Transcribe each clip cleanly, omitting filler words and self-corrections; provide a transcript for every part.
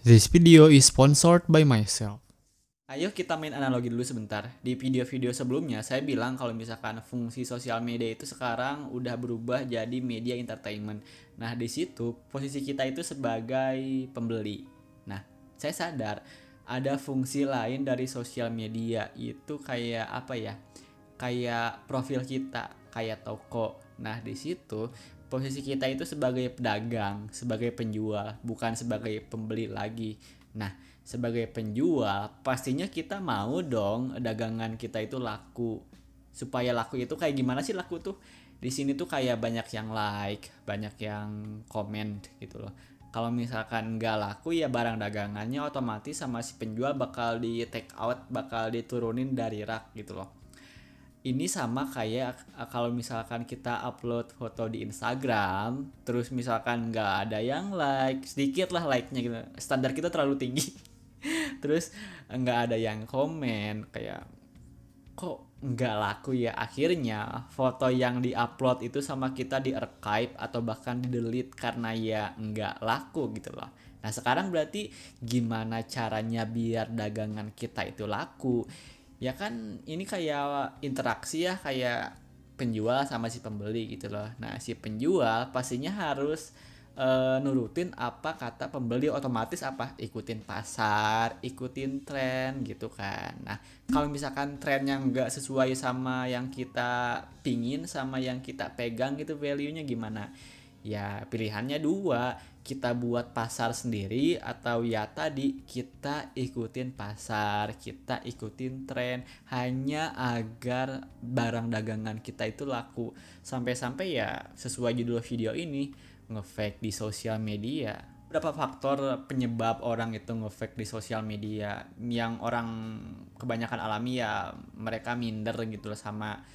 This video is sponsored by myself. Ayo kita main analogi dulu sebentar. Di video-video sebelumnya saya bilang kalau misalkan fungsi sosial media itu sekarang udah berubah jadi media entertainment. Nah, di situ posisi kita itu sebagai pembeli. Nah, saya sadar ada fungsi lain dari sosial media itu kayak apa ya? Kayak profil kita, kayak toko. Nah, di situ posisi kita itu sebagai pedagang, sebagai penjual, bukan sebagai pembeli lagi. Nah, sebagai penjual, pastinya kita mau dong dagangan kita itu laku. Supaya laku itu kayak gimana sih laku tuh? Di sini tuh kayak banyak yang like, banyak yang komen gitu loh. Kalau misalkan nggak laku ya barang dagangannya otomatis sama si penjual bakal di take out, bakal diturunin dari rak gitu loh. Ini sama kayak kalau misalkan kita upload foto di Instagram, terus misalkan nggak ada yang like, sedikit lah like-nya gitu. Standar kita terlalu tinggi. Terus nggak ada yang komen, kayak kok nggak laku ya. Akhirnya foto yang diupload itu sama kita di archive atau bahkan di delete karena ya nggak laku gitu loh. Nah, sekarang berarti gimana caranya biar dagangan kita itu laku? Ya kan ini kayak interaksi ya, kayak penjual sama si pembeli gitu loh. Nah, si penjual pastinya harus nurutin apa kata pembeli, otomatis apa, ikutin pasar, ikutin tren gitu kan. Nah, kalau misalkan trennya nggak sesuai sama yang kita pingin, sama yang kita pegang gitu, value-nya gimana? Ya pilihannya dua, kita buat pasar sendiri atau ya tadi kita ikutin pasar, kita ikutin tren hanya agar barang dagangan kita itu laku. Sampai-sampai ya sesuai judul video ini, nge-fake di sosial media. Berapa faktor penyebab orang itu nge-fake di sosial media yang orang kebanyakan alami ya, mereka minder gitu loh sama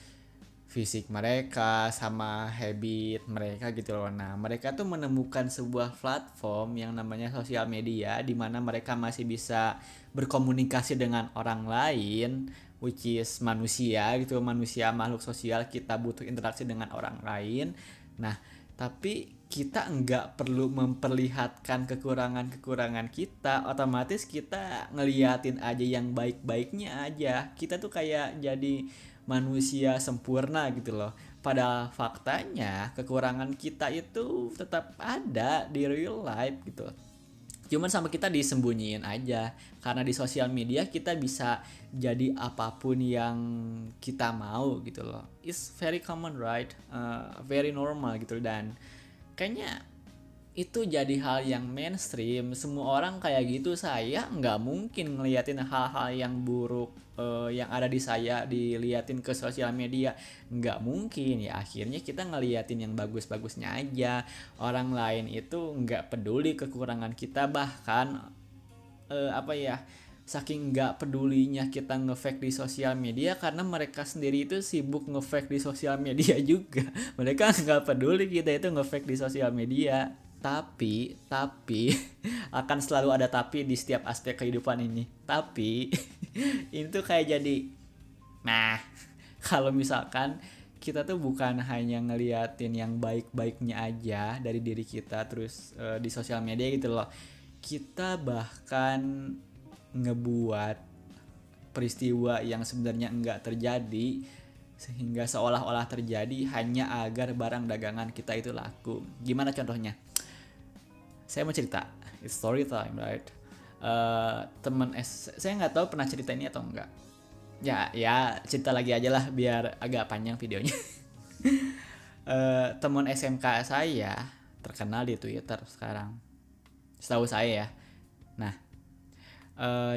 fisik mereka, sama habit mereka gitu loh. Nah, mereka tuh menemukan sebuah platform yang namanya sosial media di mana mereka masih bisa berkomunikasi dengan orang lain, which is manusia gitu, manusia makhluk sosial, kita butuh interaksi dengan orang lain. Nah, tapi kita nggak perlu memperlihatkan kekurangan-kekurangan kita, otomatis kita ngeliatin aja yang baik-baiknya aja. Kita tuh kayak jadi manusia sempurna gitu loh. Pada faktanya kekurangan kita itu tetap ada di real life gitu. Cuman sama kita disembunyiin aja. Karena di sosial media kita bisa jadi apapun yang kita mau gitu loh. It's very common, right? Very normal gitu. Dan kayaknya itu jadi hal yang mainstream, semua orang kayak gitu. Saya nggak mungkin ngeliatin hal-hal yang buruk yang ada di saya diliatin ke sosial media, nggak mungkin ya. Akhirnya kita ngeliatin yang bagus-bagusnya aja. Orang lain itu nggak peduli kekurangan kita, bahkan apa ya, saking nggak pedulinya kita nge-fake di sosial media karena mereka sendiri itu sibuk nge-fake di sosial media juga. Mereka nggak peduli kita itu nge-fake di sosial media. Tapi akan selalu ada tapi di setiap aspek kehidupan ini. Tapi ini tuh kayak jadi, nah, kalau misalkan kita tuh bukan hanya ngeliatin yang baik-baiknya aja dari diri kita terus di sosial media gitu loh. Kita bahkan ngebuat peristiwa yang sebenarnya enggak terjadi sehingga seolah-olah terjadi hanya agar barang dagangan kita itu laku. Gimana contohnya? Saya mau cerita, it's story time, right? Saya nggak tahu pernah cerita ini atau enggak. Ya cerita lagi aja lah biar agak panjang videonya. Teman SMK saya terkenal di Twitter sekarang, setahu saya ya. Nah,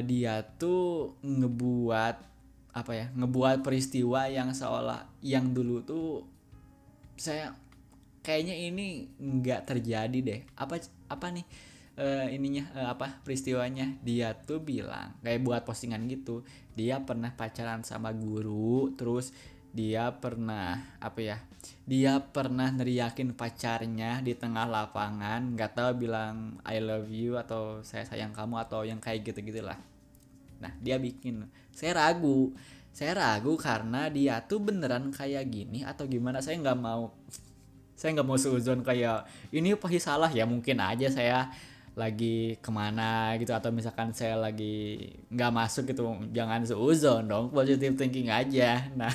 dia tuh ngebuat peristiwa yang seolah yang dulu tuh saya kayaknya ini nggak terjadi deh. Apa nih peristiwanya? Dia tuh bilang kayak buat postingan gitu, dia pernah pacaran sama guru, terus dia pernah neriakin pacarnya di tengah lapangan, nggak tahu bilang I love you atau saya sayang kamu atau yang kayak gitu gitulah. Nah, dia bikin, saya ragu karena dia tuh beneran kayak gini atau gimana. Saya nggak mau seuzon kayak ini pasti salah, ya mungkin aja saya lagi kemana gitu, atau misalkan saya lagi nggak masuk gitu, jangan seuzon dong, positive thinking aja. Nah,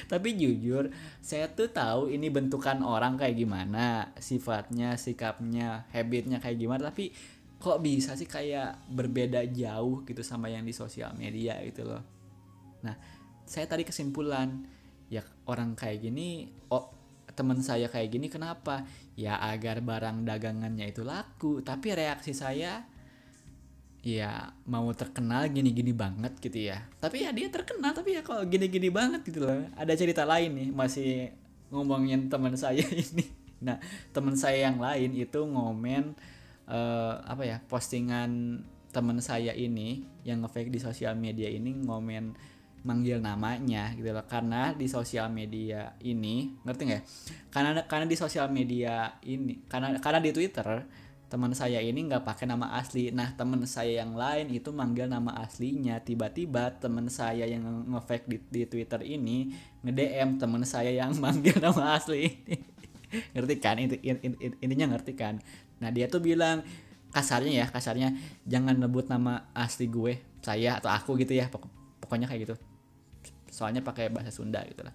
tapi jujur saya tuh tahu ini bentukan orang kayak gimana, sifatnya, sikapnya, habitnya kayak gimana, tapi kok bisa sih kayak berbeda jauh gitu sama yang di sosial media gitu loh. Nah, saya tadi kesimpulan, ya orang kayak gini, oh teman saya kayak gini kenapa? Ya agar barang dagangannya itu laku, tapi reaksi saya ya mau terkenal gini-gini banget gitu ya. Tapi ya dia terkenal, tapi ya kok gini-gini banget gitu loh. Ada cerita lain nih, masih ngomongin teman saya ini. Nah, teman saya yang lain itu ngomen apa ya, postingan teman saya ini yang nge-fake di sosial media ini, ngomen manggil namanya gitu loh, karena di sosial media ini, ngerti nggak? Karena di sosial media ini, karena di Twitter teman saya ini nggak pakai nama asli. Nah, teman saya yang lain itu manggil nama aslinya. Tiba-tiba teman saya yang nge-fake di Twitter ini nge-DM teman saya yang manggil nama asli. Ngerti kan? Intinya ngerti kan? Nah, dia tuh bilang, kasarnya jangan nebut nama asli gue, saya atau aku gitu ya. Pokoknya kayak gitu. Soalnya pakai bahasa Sunda gitu lah.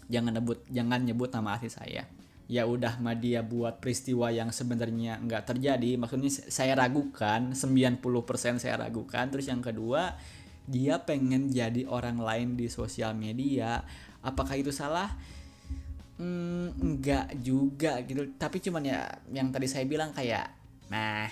Jangan nyebut nama asli saya. Ya udah mah dia buat peristiwa yang sebenarnya nggak terjadi, maksudnya saya ragukan, 90% saya ragukan. Terus yang kedua, dia pengen jadi orang lain di sosial media. Apakah itu salah? Enggak juga gitu, tapi cuman ya yang tadi saya bilang kayak, nah,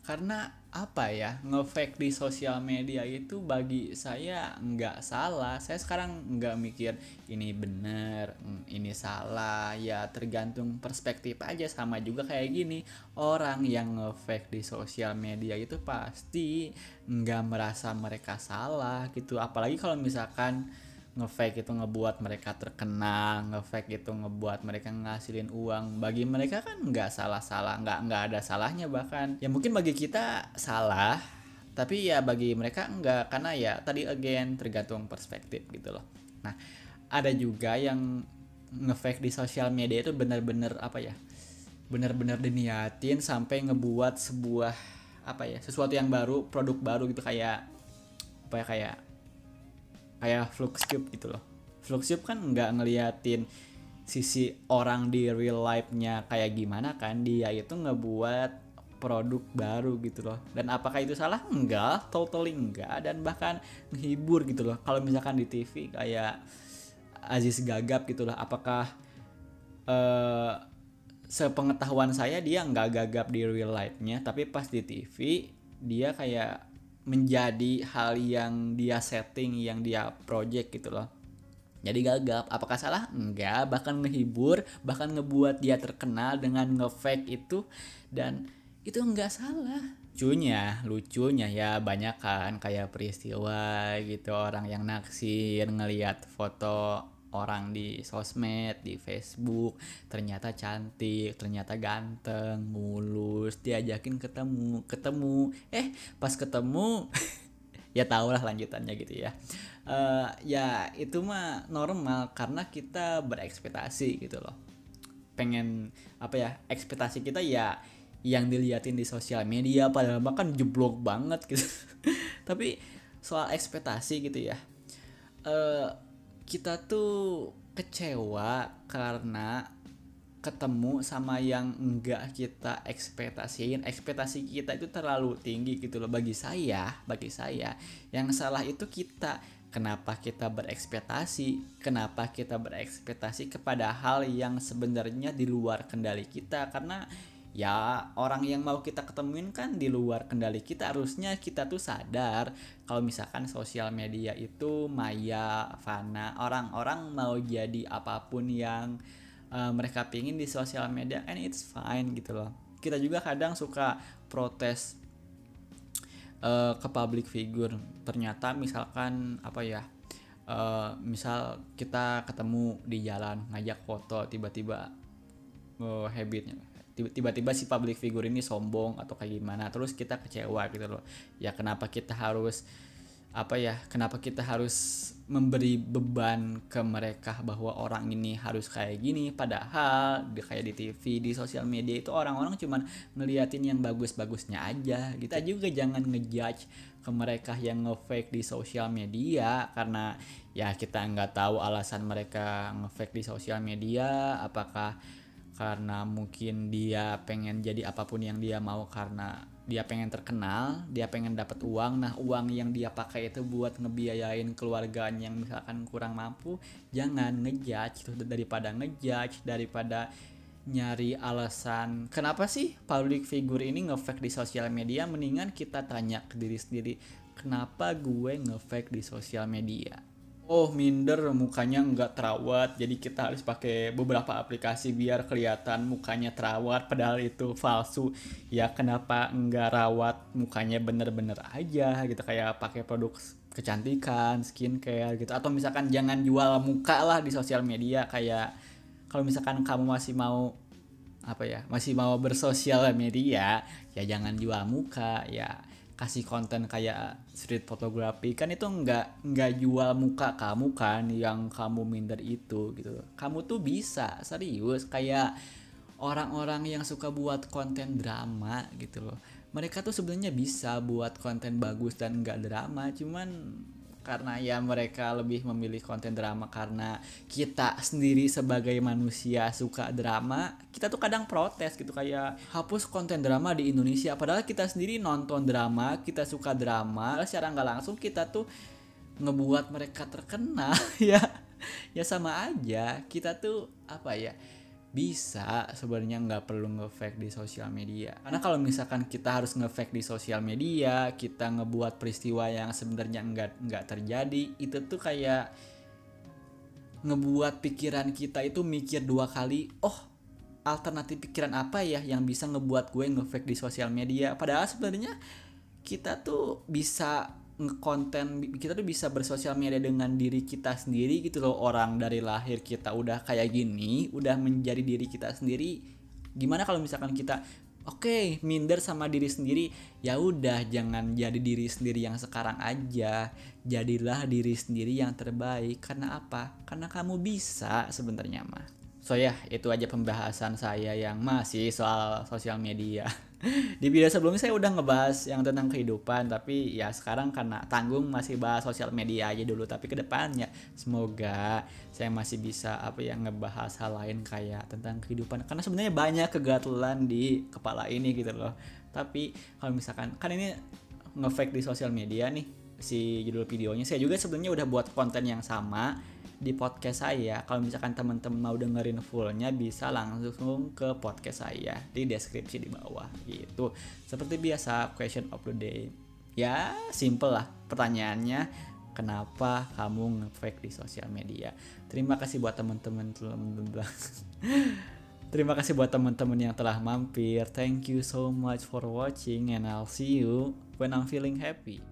karena apa ya, nge-fake di sosial media itu bagi saya nggak salah. Saya sekarang nggak mikir ini bener, ini salah, ya tergantung perspektif aja. Sama juga kayak gini, orang yang nge-fake di sosial media itu pasti nggak merasa mereka salah gitu. Apalagi kalau misalkan nge-fake itu ngebuat mereka terkenal, nge-fake itu ngebuat mereka ngasilin uang. Bagi mereka kan nggak salah-salah, nggak ada salahnya. Bahkan ya mungkin bagi kita salah, tapi ya bagi mereka enggak, karena ya tadi again tergantung perspektif gitu loh. Nah, ada juga yang nge-fake di sosial media itu benar-benar apa ya, benar-benar diniatin sampai ngebuat sebuah apa ya, sesuatu yang baru, produk baru gitu, kayak apa ya, kayak Fluxcube gitu loh. Fluxcube kan nggak ngeliatin sisi orang di real life-nya kayak gimana kan, dia itu ngebuat produk baru gitu loh. Dan apakah itu salah? Enggak, totally enggak. Dan bahkan menghibur gitu loh. Kalau misalkan di TV kayak Aziz Gagap gitu loh, apakah sepengetahuan saya dia nggak gagap di real life-nya, tapi pas di TV dia kayak menjadi hal yang dia setting, yang dia project gitu loh. Jadi gagap. Apakah salah? Enggak, bahkan menghibur, bahkan ngebuat dia terkenal dengan nge-fake itu, dan itu enggak salah. Lucunya ya banyak kan kayak peristiwa gitu, orang yang naksir ngelihat foto orang di sosmed, di Facebook, ternyata cantik, ternyata ganteng, mulus, diajakin ketemu, pas ketemu ya tau lah lanjutannya gitu ya. Ya itu mah normal karena kita berekspektasi gitu loh, pengen apa ya, ekspektasi kita ya yang diliatin di sosial media, padahal kan jeblok banget gitu. Tapi soal ekspektasi gitu ya, kita tuh kecewa karena ketemu sama yang enggak kita ekspektasiin. Ekspektasi kita itu terlalu tinggi gitu loh. Bagi saya yang salah itu kita. Kenapa kita berekspektasi kepada hal yang sebenarnya di luar kendali kita? Karena ya orang yang mau kita ketemuin kan di luar kendali kita. Harusnya kita tuh sadar kalau misalkan sosial media itu maya, fana. Orang-orang mau jadi apapun yang mereka pingin di sosial media, and it's fine gitu loh. Kita juga kadang suka protes ke public figure. Ternyata misalkan apa ya, misal kita ketemu di jalan ngajak foto, tiba-tiba habitnya tiba-tiba si public figure ini sombong atau kayak gimana, terus kita kecewa gitu loh. Ya kenapa kita harus apa ya, kenapa kita harus memberi beban ke mereka bahwa orang ini harus kayak gini, padahal kayak di TV, di sosial media itu orang-orang cuman ngeliatin yang bagus-bagusnya aja gitu. Kita juga jangan ngejudge ke mereka yang nge-fake di sosial media, karena ya kita nggak tahu alasan mereka nge-fake di sosial media, apakah karena mungkin dia pengen jadi apapun yang dia mau, karena dia pengen terkenal, dia pengen dapat uang. Nah, uang yang dia pakai itu buat ngebiayain keluarganya yang misalkan kurang mampu. Jangan ngejudge itu, daripada nyari alasan kenapa sih public figure ini nge-fake di sosial media. Mendingan kita tanya ke diri sendiri, kenapa gue nge-fake di sosial media? Oh, minder, mukanya nggak terawat, jadi kita harus pakai beberapa aplikasi biar kelihatan mukanya terawat, padahal itu palsu. Ya kenapa nggak rawat mukanya bener-bener aja gitu, kayak pakai produk kecantikan, skincare gitu. Atau misalkan jangan jual muka lah di sosial media. Kayak kalau misalkan kamu masih mau bersosial media, ya jangan jual muka, ya kasih konten kayak street photography. Kan itu nggak jual muka kamu kan, yang kamu minder itu gitu. Kamu tuh bisa serius kayak orang-orang yang suka buat konten drama gitu loh. Mereka tuh sebenarnya bisa buat konten bagus dan nggak drama, cuman karena ya mereka lebih memilih konten drama karena kita sendiri sebagai manusia suka drama. Kita tuh kadang protes gitu, kayak hapus konten drama di Indonesia, padahal kita sendiri nonton drama, kita suka drama. Secara nggak langsung kita tuh ngebuat mereka terkenal. Ya sama aja, kita tuh bisa sebenarnya nggak perlu nge-fake di sosial media. Karena kalau misalkan kita harus nge-fake di sosial media, kita ngebuat peristiwa yang sebenarnya nggak terjadi, itu tuh kayak ngebuat pikiran kita itu mikir dua kali. Oh, alternatif pikiran apa ya yang bisa ngebuat gue nge-fake di sosial media? Padahal sebenarnya kita tuh bisa bersosial media dengan diri kita sendiri gitu loh. Orang dari lahir kita udah kayak gini, udah menjadi diri kita sendiri. Gimana kalau misalkan kita minder sama diri sendiri? Ya udah, jangan jadi diri sendiri yang sekarang aja, jadilah diri sendiri yang terbaik. Karena apa? Karena kamu bisa sebenarnya mah. So ya, itu aja pembahasan saya yang masih soal sosial media. Di video sebelumnya saya udah ngebahas yang tentang kehidupan, tapi ya sekarang karena tanggung masih bahas sosial media aja dulu. Tapi kedepannya semoga saya masih bisa ngebahas hal lain kayak tentang kehidupan, karena sebenarnya banyak kegatelan di kepala ini gitu loh. Tapi kalau misalkan kan ini nge-fake di sosial media nih, si judul videonya, saya juga sebenarnya udah buat konten yang sama di podcast saya. Kalau misalkan teman-teman mau dengerin fullnya, bisa langsung ke podcast saya di deskripsi di bawah gitu. Seperti biasa, question of the day. Ya simple lah pertanyaannya, kenapa kamu nge-fake di sosial media? Terima kasih buat teman-teman Terima kasih buat teman-teman yang telah mampir. Thank you so much for watching, and I'll see you when I'm feeling happy.